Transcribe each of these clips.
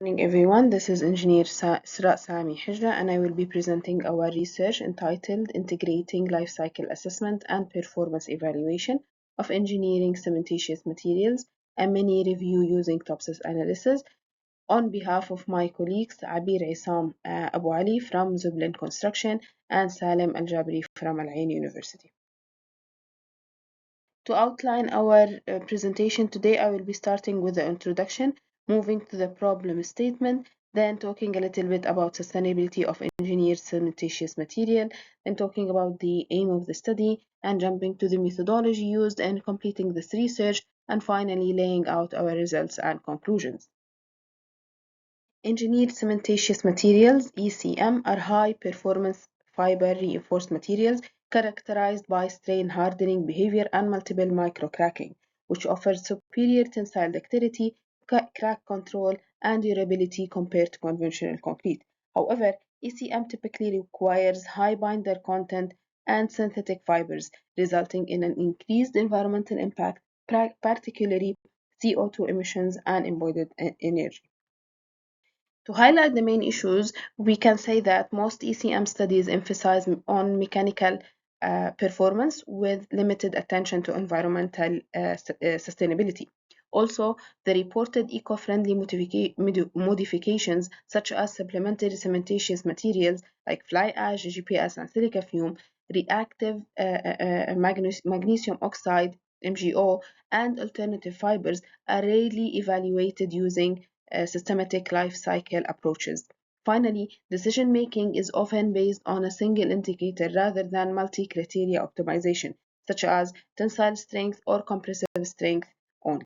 Morning everyone, this is Engineer Esraa Sami Hijah and I will be presenting our research entitled Integrating Lifecycle Assessment and Performance Evaluation of Engineering Cementitious Materials, a mini review using TOPSIS analysis on behalf of my colleagues Abeer Isam AbuAli from Zublin Construction and Salem Al-Jaberi from Al-Ain University. To outline our presentation today, I will be starting with the introduction, moving to the problem statement, then talking a little bit about sustainability of engineered cementitious material, then talking about the aim of the study, and jumping to the methodology used and completing this research, and finally laying out our results and conclusions. Engineered cementitious materials, ECM, are high-performance fiber reinforced materials characterized by strain hardening behavior and multiple micro-cracking, which offers superior tensile ductility, crack control, and durability compared to conventional concrete. However, ECM typically requires high binder content and synthetic fibers, resulting in an increased environmental impact, particularly CO2 emissions and embodied energy. To highlight the main issues, we can say that most ECM studies emphasize on mechanical performance with limited attention to environmental sustainability. Also, the reported eco-friendly modifications such as supplementary cementitious materials like fly ash, GPS, and silica fume, reactive magnesium oxide, MgO, and alternative fibers are rarely evaluated using systematic life cycle approaches. Finally, decision-making is often based on a single indicator rather than multi-criteria optimization, such as tensile strength or compressive strength only.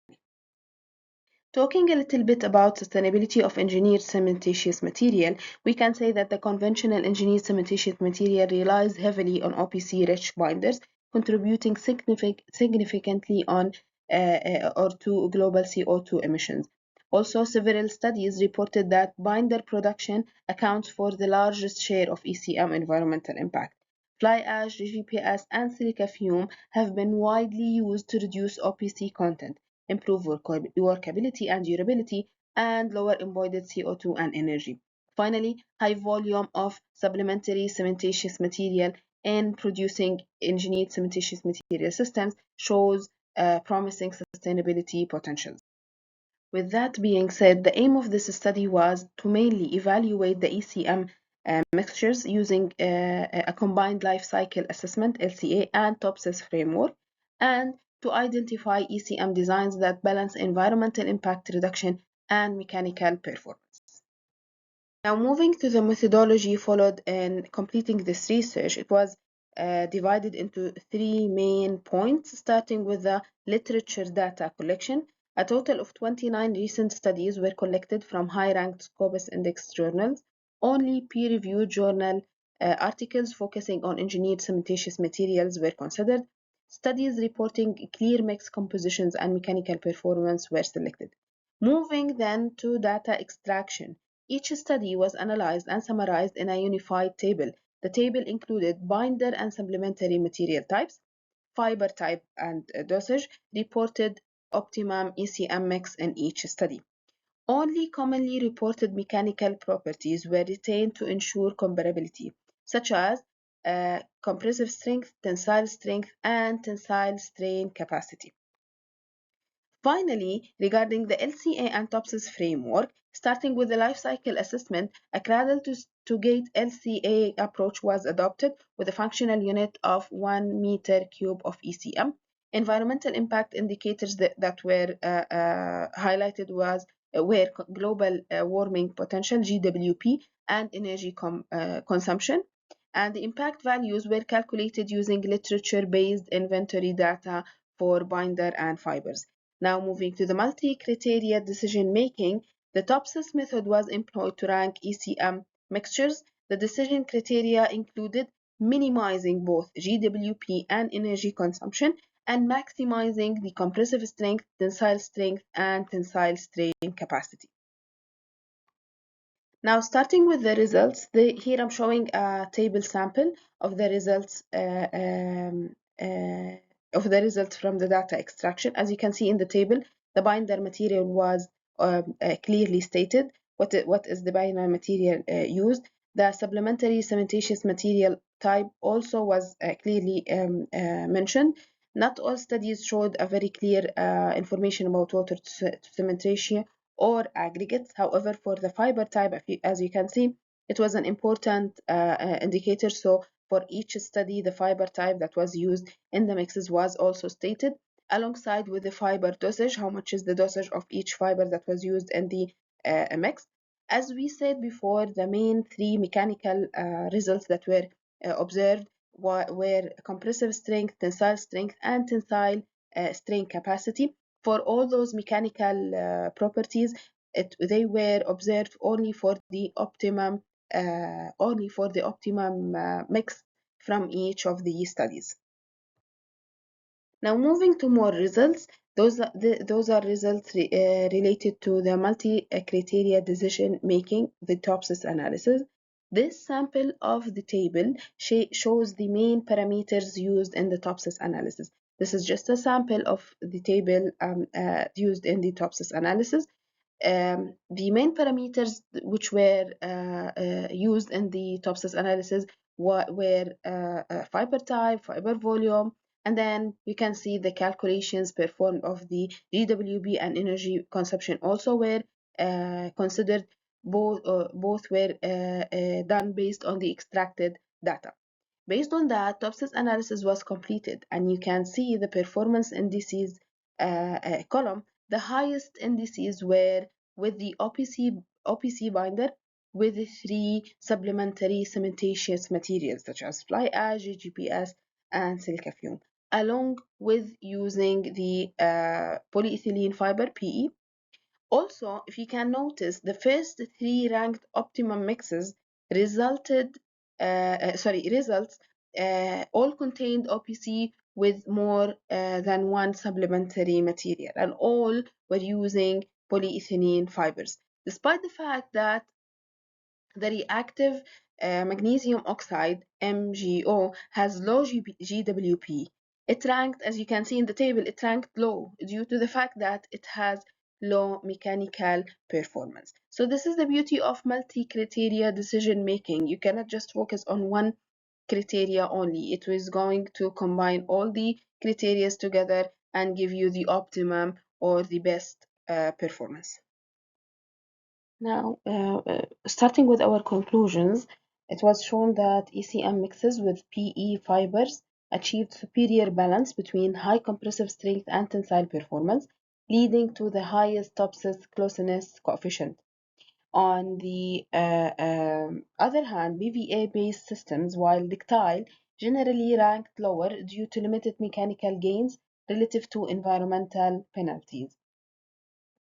Talking a little bit about sustainability of engineered cementitious material, we can say that the conventional engineered cementitious material relies heavily on OPC-rich binders, contributing significantly on or to global CO2 emissions. Also, several studies reported that binder production accounts for the largest share of ECM environmental impact. Fly ash, GPS, and silica fume have been widely used to reduce OPC content, improve workability and durability, and lower embodied CO2 and energy. Finally, high volume of supplementary cementitious material in producing engineered cementitious material systems shows promising sustainability potentials. With that being said, the aim of this study was to mainly evaluate the ECM mixtures using a combined life cycle assessment LCA and TOPSIS framework, and to identify ECM designs that balance environmental impact reduction and mechanical performance. Now, moving to the methodology followed in completing this research, it was divided into three main points, starting with the literature data collection. A total of 29 recent studies were collected from high-ranked Scopus Index journals. Only peer-reviewed journal articles focusing on engineered cementitious materials were considered. Studies reporting clear mixed compositions and mechanical performance were selected. Moving then to data extraction. Each study was analyzed and summarized in a unified table. The table included binder and supplementary material types, fiber type and dosage, reported optimum ECM mix in each study. Only commonly reported mechanical properties were retained to ensure comparability, such as compressive strength, tensile strength, and tensile strain capacity. Finally, regarding the LCA and TOPSIS framework, starting with the life cycle assessment, a cradle-to-gate LCA approach was adopted with a functional unit of 1 meter cube of ECM. Environmental impact indicators that were highlighted were global warming potential, GWP, and energy consumption. And the impact values were calculated using literature-based inventory data for binder and fibers. Now moving to the multi-criteria decision-making, the TOPSIS method was employed to rank ECM mixtures. The decision criteria included minimizing both GWP and energy consumption and maximizing the compressive strength, tensile strength, and tensile strain capacity. Now, starting with the results, here I'm showing a table sample of the results from the data extraction. As you can see in the table, the binder material was clearly stated. what is the binary material used. The supplementary cementitious material type also was clearly mentioned. Not all studies showed a very clear information about water to cement ratio or aggregates. However, for the fiber type, as you can see, it was an important indicator. So for each study, the fiber type that was used in the mixes was also stated, alongside with the fiber dosage, how much is the dosage of each fiber that was used in the mix. As we said before, the main three mechanical results that were observed were compressive strength, tensile strength, and tensile strain capacity. For all those mechanical properties, they were observed only for the optimum mix from each of the studies. Now moving to more results, those are results related to the multi-criteria decision making, the TOPSIS analysis. This sample of the table shows the main parameters used in the TOPSIS analysis. This is just a sample of the table used in the TOPSIS analysis. The main parameters which were used in the TOPSIS analysis were fiber type, fiber volume, and then you can see the calculations performed of the GWP and energy consumption also were considered. Both were done based on the extracted data. Based on that, TOPSIS analysis was completed, and you can see the performance indices column. The highest indices were with the OPC binder with the three supplementary cementitious materials such as fly ash, GPS, and silica fume, along with using the polyethylene fiber PE. Also, if you can notice, the first three ranked optimum mixes results all contained OPC with more than one supplementary material, and all were using polyethylene fibers, despite the fact that the reactive magnesium oxide MgO has low GWP. It ranked, as you can see in the table, it ranked low due to the fact that it has low mechanical performance. So this is the beauty of multi-criteria decision making. You cannot just focus on one criteria only. It is going to combine all the criteria together and give you the optimum or the best performance. Now, starting with our conclusions, it was shown that ECM mixes with PE fibers achieved superior balance between high compressive strength and tensile performance, leading to the highest TOPSIS closeness coefficient. On the other hand, BVA-based systems, while ductile, generally ranked lower due to limited mechanical gains relative to environmental penalties.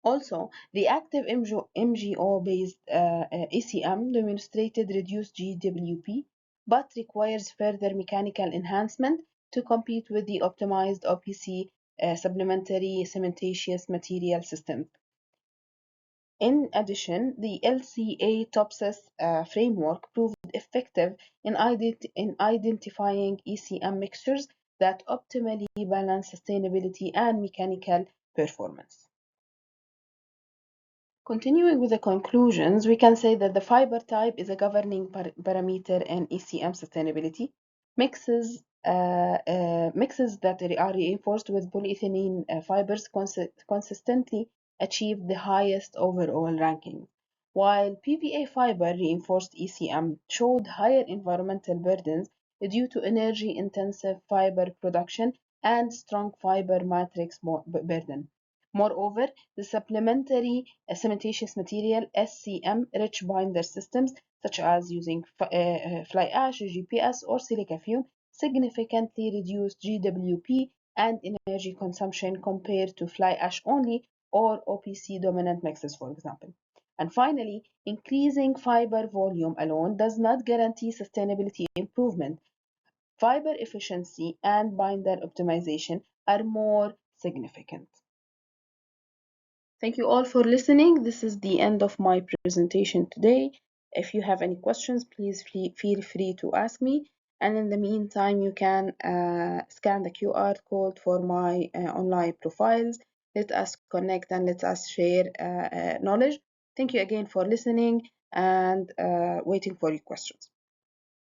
Also, reactive MgO-based ECM demonstrated reduced GWP, but requires further mechanical enhancement to compete with the optimized OPC supplementary cementitious material systems. In addition, the LCA TOPSIS framework proved effective in identifying ECM mixtures that optimally balance sustainability and mechanical performance. Continuing with the conclusions, we can say that the fiber type is a governing parameter in ECM sustainability. Mixes that are reinforced with polyethylene fibers consistently achieve the highest overall ranking, while PVA fiber reinforced ECM showed higher environmental burdens due to energy-intensive fiber production and strong fiber matrix burden. Moreover, the supplementary cementitious material SCM rich binder systems, such as using fly ash, GPS, or silica fume, significantly reduced GWP and energy consumption compared to fly ash only or OPC dominant mixes, for example. And finally, increasing fiber volume alone does not guarantee sustainability improvement. Fiber efficiency and binder optimization are more significant. Thank you all for listening. This is the end of my presentation today. If you have any questions, please feel free to ask me. And in the meantime, you can scan the QR code for my online profiles. Let us connect and let us share knowledge. Thank you again for listening and waiting for your questions.